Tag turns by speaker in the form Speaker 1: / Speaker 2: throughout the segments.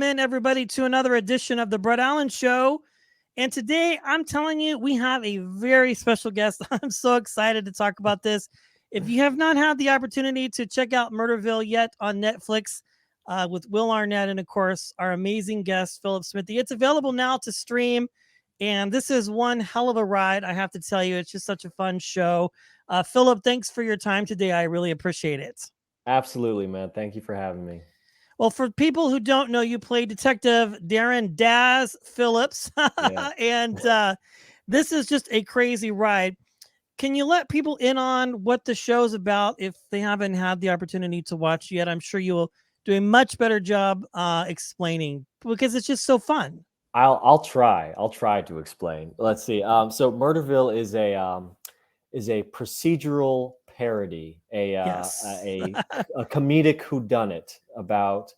Speaker 1: welcome in everybody to another edition of the Brett Allen Show. And today, I'm telling you, we have a very special guest. I'm so excited to talk about this. If you have not had the opportunity to check out Murderville yet on Netflix with Will Arnett and, of course, our amazing guest, Philip Smithey, it's available now to stream. And this is one hell of a ride, I have to tell you. It's just such a fun show. Philip, thanks for your time today. I really appreciate it.
Speaker 2: Absolutely, man. Thank you for having me.
Speaker 1: Well, for people who don't know, you play Detective Darren Daz Phillips.
Speaker 2: Yeah.
Speaker 1: And this is just a crazy ride. Can you let people in on what the show's about if they haven't had the opportunity to watch yet? I'm sure you will do a much better job explaining because it's just so fun.
Speaker 2: I'll try. I'll try to explain. Let's see. So Murderville is a procedural parody,
Speaker 1: Yes.
Speaker 2: a comedic whodunit about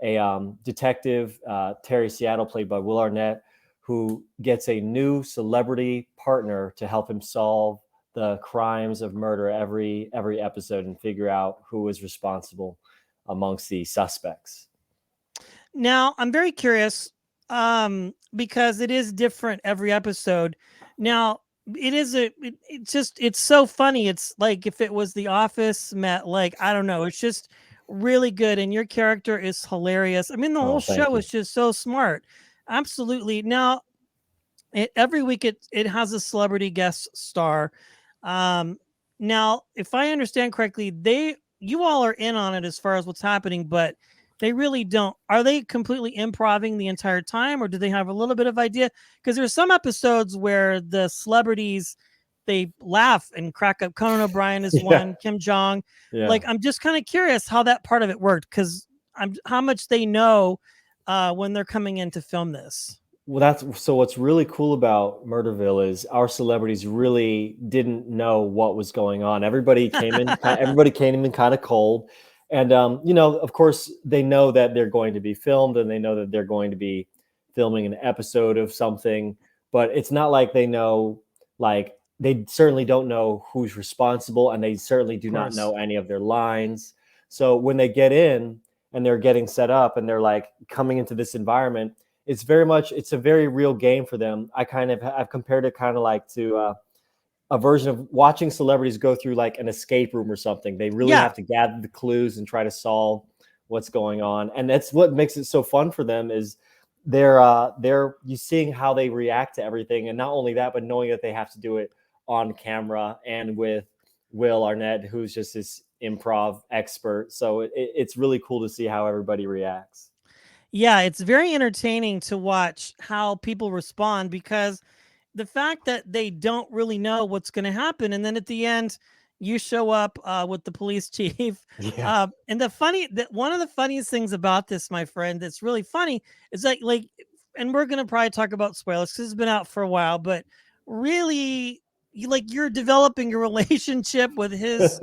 Speaker 2: a detective, Terry Seattle, played by Will Arnett, who gets a new celebrity partner to help him solve the crimes of murder every episode and figure out who is responsible amongst the suspects.
Speaker 1: Now, I'm very curious because it is different every episode. Now, it's so funny. It's like if it was The Office met, like, I don't know, it's just really good. And your character is hilarious. I mean, the whole
Speaker 2: Oh, thank
Speaker 1: show
Speaker 2: you.
Speaker 1: is just so smart. Absolutely. Now, every week it has a celebrity guest star. Um, Now, if I understand correctly, you all are in on it as far as what's happening, but they really don't. Are they completely improving the entire time, or do they have a little bit of idea? Because there's some episodes where the celebrities they laugh and crack up. Conan O'Brien is
Speaker 2: Yeah.
Speaker 1: one, Kim Jong.
Speaker 2: Yeah.
Speaker 1: Like, I'm just kind of curious how that part of it worked because how much they know when they're coming in to film this.
Speaker 2: Well, what's really cool about Murderville is our celebrities really didn't know what was going on. Everybody came in kind of cold. And, of course, they know that they're going to be filmed and they know that they're going to be filming an episode of something. But it's not like they know, like, they certainly don't know who's responsible and they certainly do not know any of their lines. So when they get in and they're getting set up and they're like coming into this environment, it's a very real game for them. I've compared it kind of like to a version of watching celebrities go through like an escape room or something. They really have to gather the clues and try to solve what's going on. And that's what makes it so fun for them is you seeing how they react to everything. And not only that, but knowing that they have to do it on camera and with Will Arnett, who's just this improv expert. So it's really cool to see how everybody reacts.
Speaker 1: Yeah, it's very entertaining to watch how people respond because the fact that they don't really know what's going to happen, and then at the end, you show up with the police chief.
Speaker 2: Yeah.
Speaker 1: And that one of the funniest things about this, my friend, that's really funny is like, and we're going to probably talk about spoilers because it's been out for a while, but really, you're developing a relationship with his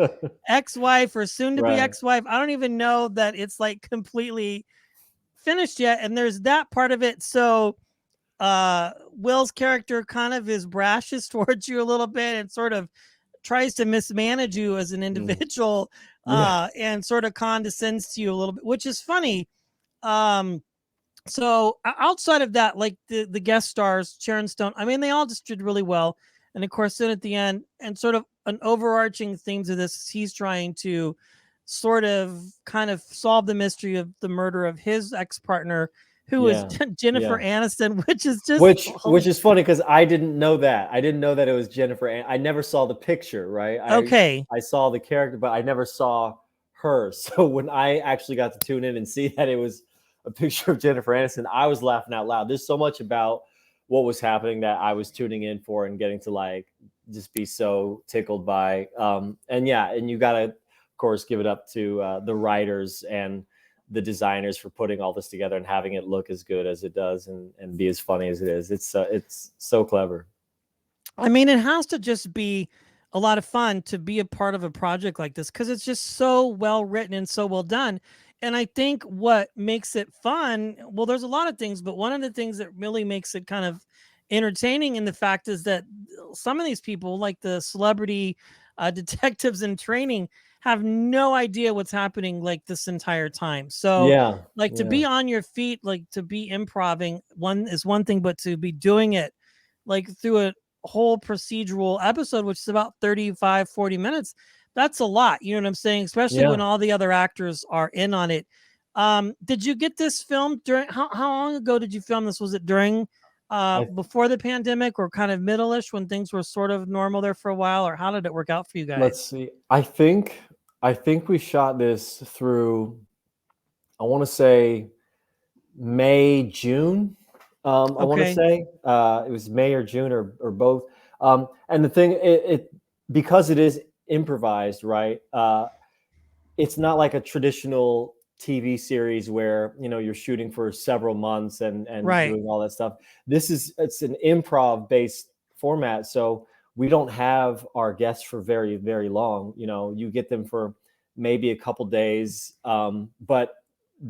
Speaker 1: ex-wife or soon-to-be
Speaker 2: Right.
Speaker 1: ex-wife. I don't even know that it's like completely finished yet, and there's that part of it. So Will's character kind of is brashish towards you a little bit and sort of tries to mismanage you as an individual
Speaker 2: Yeah.
Speaker 1: and sort of condescends to you a little bit, which is funny. So outside of that, like the guest stars, Sharon Stone, I mean, they all just did really well. And of course, then at the end, and sort of an overarching theme to this, he's trying to sort of kind of solve the mystery of the murder of his ex-partner, who is
Speaker 2: Yeah.
Speaker 1: Jennifer
Speaker 2: Yeah.
Speaker 1: Aniston, which is just
Speaker 2: Which is funny because I didn't know that. I didn't know that it was Jennifer. I never saw the picture, right?
Speaker 1: okay.
Speaker 2: I saw the character, but I never saw her. So when I actually got to tune in and see that it was a picture of Jennifer Aniston, I was laughing out loud. There's so much about what was happening that I was tuning in for and getting to like just be so tickled by. And yeah, and you gotta, of course, give it up to the writers and the designers for putting all this together and having it look as good as it does and be as funny as it is. It's so clever.
Speaker 1: I mean, it has to just be a lot of fun to be a part of a project like this because it's just so well written and so well done. And I think what makes it fun, well, there's a lot of things, but one of the things that really makes it kind of entertaining in the fact is that some of these people, like the celebrity detectives in training have no idea what's happening like this entire time. So
Speaker 2: Yeah,
Speaker 1: like to
Speaker 2: yeah,
Speaker 1: be on your feet, like to be improving one thing, but to be doing it like through a whole procedural episode, which is about 35, 40 minutes, that's a lot. You know what I'm saying? Especially when
Speaker 2: yeah.
Speaker 1: all the other actors are in on it. Did you get this filmed during how long ago did you film this? Was it during
Speaker 2: I
Speaker 1: before the pandemic or kind of middle-ish when things were sort of normal there for a while, or how did it work out for you
Speaker 2: Let's
Speaker 1: guys?
Speaker 2: see. I think we shot this through, I want to say May, June. I want to
Speaker 1: Okay.
Speaker 2: say it was May or June or both. And the thing, it because it is improvised, right? It's not like a traditional TV series where you're shooting for several months and
Speaker 1: Right.
Speaker 2: doing all that stuff. It's an improv based format, so we don't have our guests for very very long. You get them for maybe a couple days, but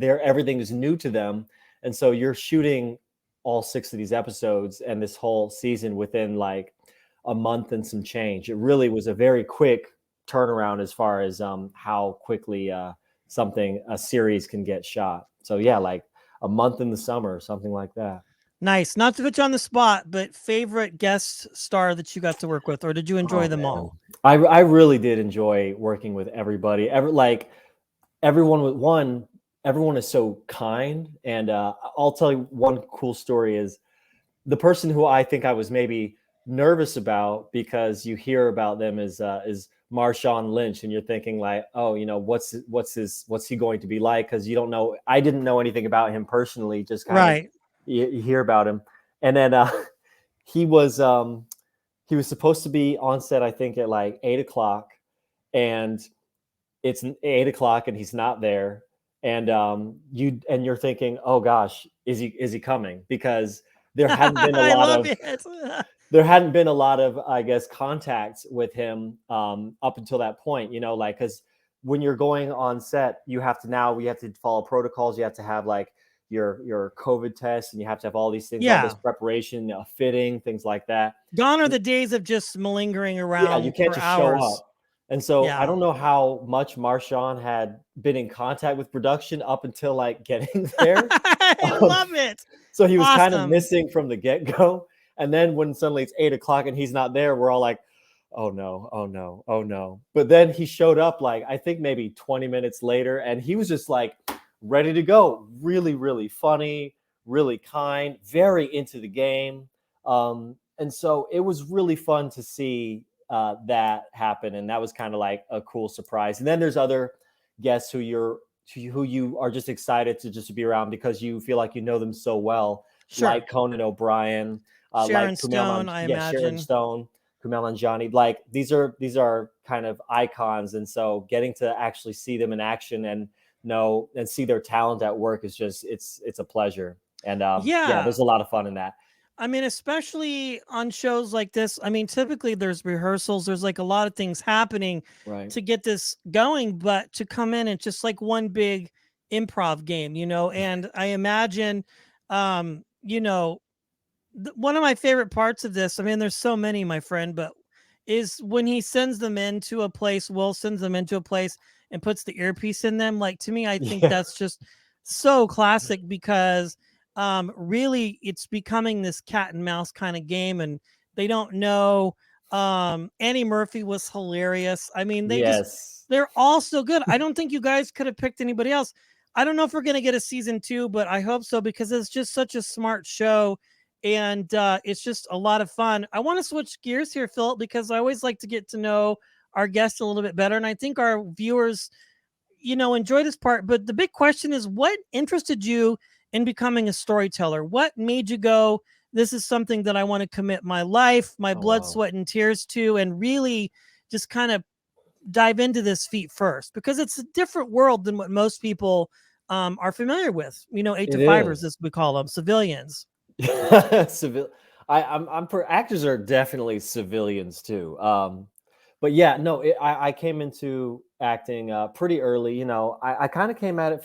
Speaker 2: everything is new to them, and so you're shooting all six of these episodes and this whole season within like a month and some change. It really was a very quick turnaround as far as how quickly a series can get shot. So yeah, like a month in the summer or something like that.
Speaker 1: Nice. Not to put you on the spot, but favorite guest star that you got to work with, or did you enjoy
Speaker 2: Oh
Speaker 1: them
Speaker 2: man,
Speaker 1: all?
Speaker 2: I really did enjoy working with everybody. Everyone with one, everyone is so kind, and I'll tell you one cool story is the person who I think I was maybe nervous about, because you hear about them is Marshawn Lynch, and you're thinking like, oh, what's he going to be like? Because you don't know. I didn't know anything about him personally, just kind of
Speaker 1: Right.
Speaker 2: you hear about him, and then he was he was supposed to be on set, I think at like 8 o'clock, and it's 8 o'clock and he's not there, and you're thinking, oh gosh, is he coming? Because there hadn't been a
Speaker 1: I
Speaker 2: lot
Speaker 1: love
Speaker 2: of
Speaker 1: it.
Speaker 2: there hadn't been a lot of, I guess, contacts with him up until that point. Like, because when you're going on set, we have to follow protocols. You have to have like your COVID test, and you have to have all these things, all this
Speaker 1: Yeah.
Speaker 2: preparation, fitting, things like that.
Speaker 1: Gone are the days of just malingering
Speaker 2: Yeah, you
Speaker 1: around
Speaker 2: can't
Speaker 1: for
Speaker 2: just show
Speaker 1: hours.
Speaker 2: up. And so I
Speaker 1: Yeah.
Speaker 2: don't know how much Marshawn had been in contact with production up until like getting there.
Speaker 1: I
Speaker 2: Um,
Speaker 1: love it.
Speaker 2: so he was kind of
Speaker 1: Awesome.
Speaker 2: missing from the get-go. And then when suddenly it's 8 o'clock and he's not there, we're all like, oh no, oh no, oh no. But then he showed up like I think maybe 20 minutes later, and he was just like ready to go. Really, really funny, really kind, very into the game. And so it was really fun to see that happen, and that was kind of like a cool surprise. And then there's other guests who you are just excited to just be around because you feel like you know them so well,
Speaker 1: Sure.
Speaker 2: like Conan O'Brien, like
Speaker 1: Sharon Stone, I
Speaker 2: Sharon
Speaker 1: imagine.
Speaker 2: Stone, Kumail Nanjiani. Like these are kind of icons, and so getting to actually see them in action and know and see their talent at work is just it's a pleasure. And yeah,
Speaker 1: Yeah.
Speaker 2: there's a lot of fun in that.
Speaker 1: I mean, especially on shows like this. I mean, typically there's rehearsals, there's like a lot of things happening
Speaker 2: Right.
Speaker 1: to get this going, but to come in and just like one big improv game. And I imagine, you know, one of my favorite parts of this, I mean, there's so many, my friend, but is when he sends them into a place, Will sends them into a place and puts the earpiece in them. Like to me, I think
Speaker 2: Yeah.
Speaker 1: that's just so classic because really it's becoming this cat and mouse kind of game and they don't know. Annie Murphy was hilarious. I mean,
Speaker 2: Yes.
Speaker 1: they're all so good. I don't think you guys could have picked anybody else. I don't know if we're gonna get a season two, but I hope so because it's just such a smart show and it's just a lot of fun. I want to switch gears here, Philip, because I always like to get to know our guests a little bit better, and I think our viewers, enjoy this part. But the big question is, what interested you in becoming a storyteller? What made you go, "This is something that I want to commit my life, my
Speaker 2: Oh
Speaker 1: blood,
Speaker 2: wow.
Speaker 1: sweat, and tears to," and really just kind of dive into this feat first because it's a different world than what most people are familiar with. Eight to
Speaker 2: It
Speaker 1: fivers,
Speaker 2: is.
Speaker 1: as we call them, civilians.
Speaker 2: Civil. I'm for actors are definitely civilians too. But yeah, no, I came into acting pretty early. I kind of came at it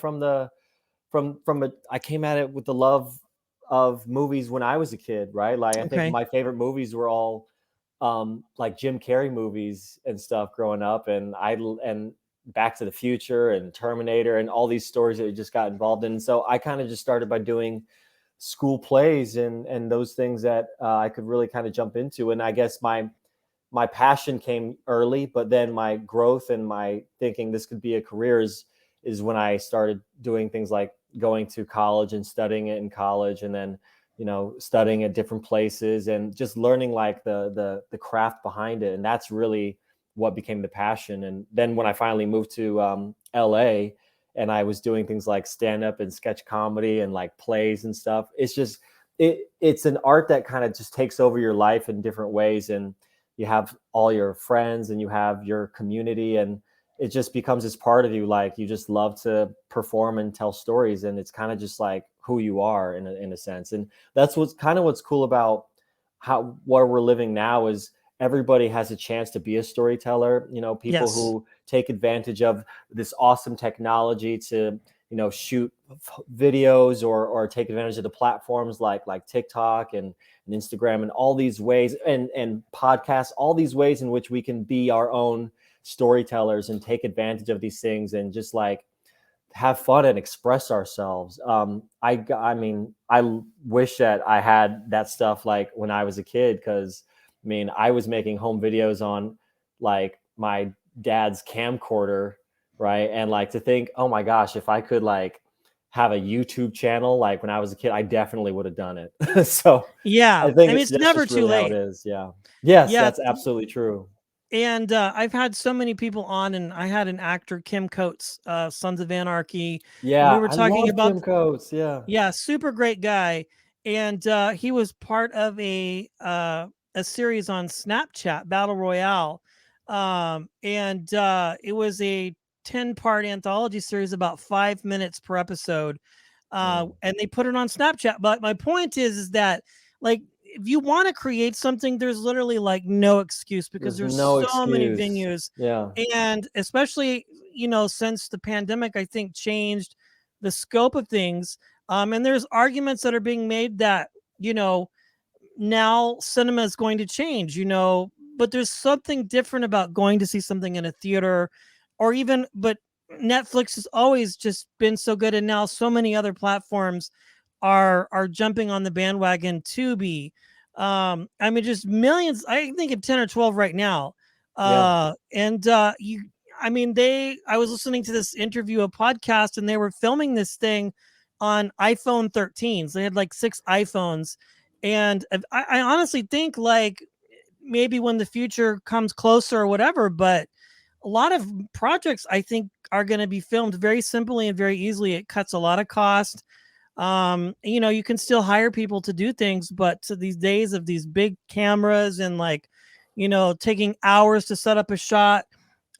Speaker 2: I came at it with the love of movies when I was a kid, right? Like I think
Speaker 1: Okay.
Speaker 2: my favorite movies were all like Jim Carrey movies and stuff growing up, and Back to the Future and Terminator and all these stories that we just got involved in. So I kind of just started by doing school plays and those things that I could really kind of jump into. And I guess my passion came early, but then my growth and my thinking this could be a career is when I started doing things like going to college and studying it in college, and then studying at different places and just learning like the craft behind it. And that's really what became the passion. And then when I finally moved to LA, and I was doing things like stand up and sketch comedy and like plays and stuff, it's an art that kind of just takes over your life in different ways. And you have all your friends and you have your community, and it just becomes this part of you. Like you just love to perform and tell stories, and it's kind of just like who you are in a sense. And that's what's cool about where we're living now is everybody has a chance to be a storyteller. People
Speaker 1: Yes.
Speaker 2: who take advantage of this awesome technology to shoot videos or take advantage of the platforms like TikTok and Instagram and all these ways, and podcasts, all these ways in which we can be our own storytellers and take advantage of these things and just like have fun and express ourselves. I mean, I wish that I had that stuff like when I was a kid, because I mean, I was making home videos on like my dad's camcorder, right? And like to think, oh my gosh, if I could like have a YouTube channel like when I was a kid, I definitely would have done it. So
Speaker 1: Yeah.
Speaker 2: I think
Speaker 1: I mean, it's
Speaker 2: that's
Speaker 1: never
Speaker 2: just
Speaker 1: too
Speaker 2: really how it
Speaker 1: late.
Speaker 2: is. Yeah. Yes,
Speaker 1: Yeah.
Speaker 2: that's absolutely true.
Speaker 1: And I've had so many people on, and I had an actor, Kim Coates, Sons of Anarchy, and we
Speaker 2: Yeah,
Speaker 1: were
Speaker 2: I
Speaker 1: talking
Speaker 2: love
Speaker 1: about,
Speaker 2: Kim Coates. Yeah.
Speaker 1: yeah, super great guy. And he was part of a series on Snapchat, Battle Royale. And it was a 10-part anthology series, about 5 minutes per episode.
Speaker 2: Mm.
Speaker 1: And they put it on Snapchat. But my point is that, like, if you want to create something, there's literally like no excuse, because
Speaker 2: There's
Speaker 1: there's
Speaker 2: no
Speaker 1: so many
Speaker 2: excuse.
Speaker 1: venues.
Speaker 2: Yeah.
Speaker 1: And especially, since the pandemic, I think changed the scope of things. And there's arguments that are being made that, you know, now cinema is going to change, but there's something different about going to see something in a theater, or even, but Netflix has always just been so good, and now so many other platforms are jumping on the bandwagon to be. I mean, just millions. I think of 10 or 12 right now.
Speaker 2: Yeah.
Speaker 1: And you I mean, I was listening to this interview, a podcast, and they were filming this thing on iPhone 13s. They had like 6 iPhones. And I honestly think, like, maybe when the future comes closer or whatever, but a lot of projects I think are going to be filmed very simply and very easily. It cuts a lot of cost. You can still hire people to do things, but to these days of these big cameras and, like, taking hours to set up a shot,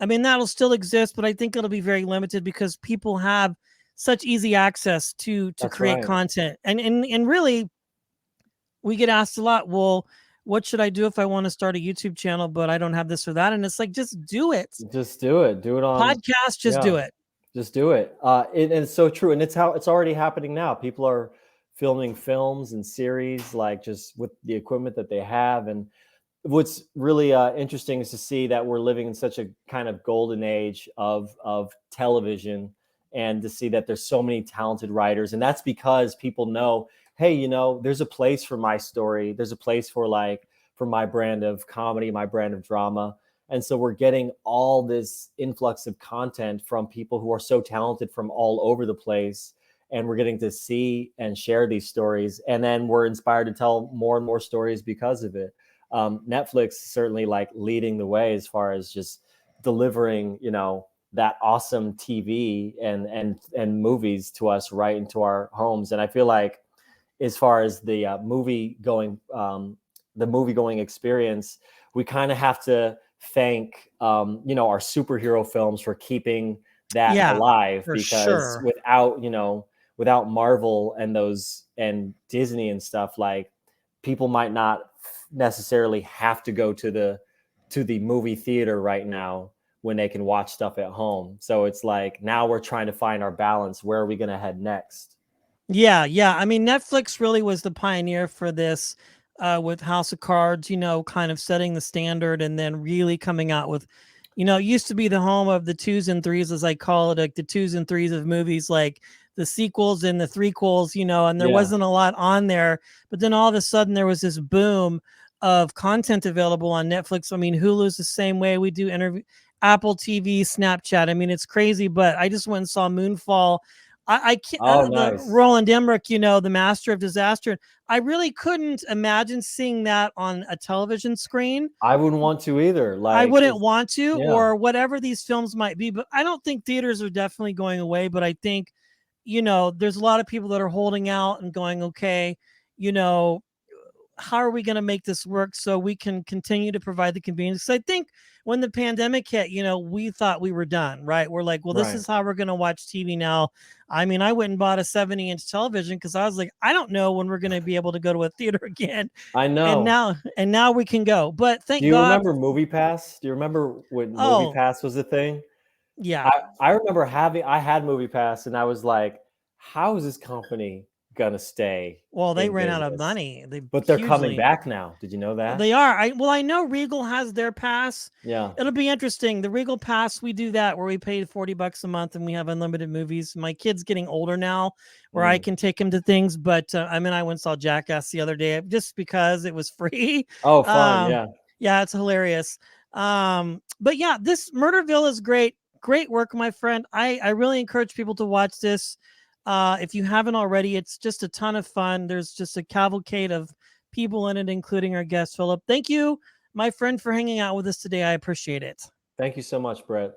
Speaker 1: I mean, that'll still exist, but I think it'll be very limited because people have such easy access to
Speaker 2: That's
Speaker 1: create
Speaker 2: right.
Speaker 1: content. And really, we get asked a lot, well, what should I do if I want to start a YouTube channel, but I don't have this or that? And it's like, just do it.
Speaker 2: Just do it. Do it on.
Speaker 1: Podcast, just do
Speaker 2: Yeah.
Speaker 1: it.
Speaker 2: Just do it. And it's so true. And it's already happening now. People are filming films and series like just with the equipment that they have. And what's really interesting is to see that we're living in such a kind of golden age of television, and to see that there's so many talented writers. And that's because people know, hey, there's a place for my story. There's a place for my brand of comedy, my brand of drama. And so we're getting all this influx of content from people who are so talented from all over the place. And we're getting to see and share these stories. And then we're inspired to tell more and more stories because of it. Netflix certainly like leading the way as far as just delivering, that awesome TV and movies to us right into our homes. And I feel like as far as the movie going experience, we kind of have to thank our superhero films for keeping that
Speaker 1: Yeah,
Speaker 2: alive,
Speaker 1: for
Speaker 2: because
Speaker 1: sure.
Speaker 2: without Marvel and Disney and stuff, like people might not necessarily have to go to the movie theater right now when they can watch stuff at home. So it's like now we're trying to find our balance. Where are we going to head next?
Speaker 1: Yeah, yeah. I mean, Netflix really was the pioneer for this. with House of Cards, kind of setting the standard, and then really coming out with, it used to be the home of the twos and threes, as I call it, like the twos and threes of movies, like the sequels and the threequels, and there
Speaker 2: Yeah.
Speaker 1: wasn't a lot on there. But then all of a sudden there was this boom of content available on Netflix. I mean, Hulu's the same way. We do Apple TV, Snapchat. I mean, it's crazy, but I just went and saw Moonfall. I can't,
Speaker 2: Oh,
Speaker 1: the
Speaker 2: nice.
Speaker 1: Roland Emmerich, the master of disaster. I really couldn't imagine seeing that on a television screen.
Speaker 2: I wouldn't want to either.
Speaker 1: I
Speaker 2: Like,
Speaker 1: wouldn't want to,
Speaker 2: yeah.
Speaker 1: or whatever these films might be, but I don't think theaters are definitely going away. But I think, there's a lot of people that are holding out and going, okay, how are we going to make this work so we can continue to provide the convenience? I think when the pandemic hit, we thought we were done, right? We're like, well, this
Speaker 2: Right.
Speaker 1: is how we're going to watch TV now. I mean, I went and bought a 70-inch television because I was like, I don't know when we're going to be able to go to a theater again.
Speaker 2: I
Speaker 1: And
Speaker 2: know.
Speaker 1: now we can go. But thank
Speaker 2: Do you
Speaker 1: God.
Speaker 2: remember Movie Pass? Do you remember when Movie
Speaker 1: Oh,
Speaker 2: Pass was a thing?
Speaker 1: yeah.
Speaker 2: I remember I had Movie Pass, and I was like, how is this company gonna stay
Speaker 1: Well, they
Speaker 2: in
Speaker 1: ran out of
Speaker 2: business?
Speaker 1: money. They
Speaker 2: But they're coming
Speaker 1: hugely.
Speaker 2: back now. Did you know that?
Speaker 1: They are. I know Regal has their pass.
Speaker 2: Yeah.
Speaker 1: It'll be interesting. The Regal pass, we do that where we pay $40 a month and we have unlimited movies. My kid's getting older now, where I can take him to things. But I went and saw Jackass the other day just because it was free.
Speaker 2: Oh, fun. Yeah.
Speaker 1: Yeah, it's hilarious. But yeah, this Murderville is great. Great work, my friend. I really encourage people to watch this. If you haven't already, it's just a ton of fun. There's just a cavalcade of people in it, including our guest, Philip. Thank you, my friend, for hanging out with us today. I appreciate it.
Speaker 2: Thank you so much, Brett.